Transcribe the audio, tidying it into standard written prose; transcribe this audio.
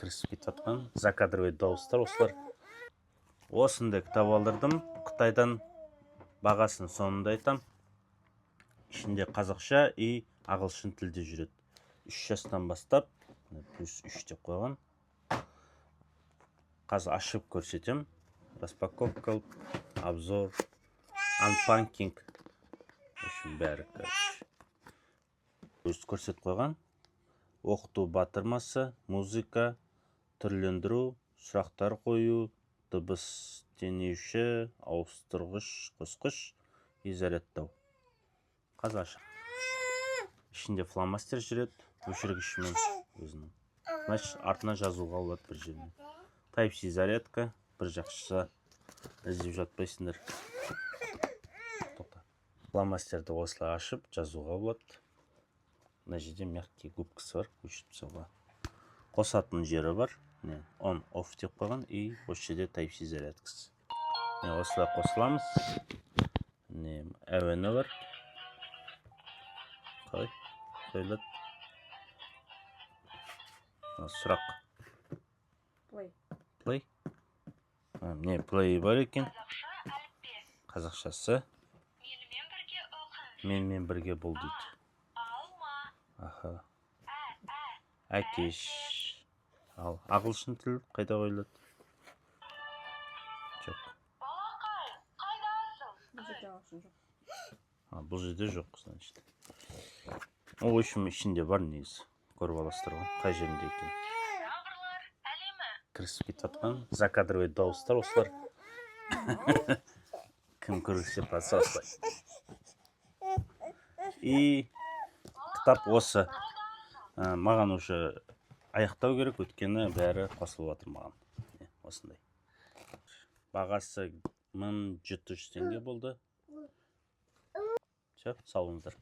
кірісіп кетіп жатқан закадровый дауыстар осылар. Осындай кітап алдырдым Қытайдан, бағасын соңында айтам. Ішінде қазақша и ағылшын тілде жүреді. 3 жастан бастап плюс 3 деп қойған. Қазір ашып көрсетем. Распаковка, обзор, анпанкинг. Бәрі көрсетіп қойған. Оқыту батырмасы, музыка, түрлендіру, сұрақтар қою, дыбыс теңеуші, ауыстырғыш, қосқыш и зарядтау. Қазір ашып. Ішінде фломастер жүреді, өшіргішімен өзінің. Значит, артына жазуға болады бір жеріне. Type-C зарядка, бір жақшыса іздеп жатпайсыңдар. Фломастерді осылай ашып жазуға болады. Мына жерде мягкий губкасы бар, өшіріп тастауға. Қосатын жері бар. Он off деп қойған и осы жерде Type-C зарядкасы. Осылай қосыламыз. Әуені бар. Қойылады. Сұрақ. Play. Play бар екен. Қазақшасы. Менімен бірге бол дейді. Әкеш. Ал ағылшын тіл қайда қойылады? Жоқ. Бұл жерде жоқ, значит. О, үшім ішінде бар негізі. Көріп аласыздар ғой, қай жерінде екен. Кірісіп кетіп жатқан закадровый дауыстар осылар. Кім көргісі патса осылай. И кітап осы. Маған уже аяқтау керек, өткені бәрі қосылып жатыр маған. Осындай. Бағасы 1700 теңге болды. Сау болыңыздар.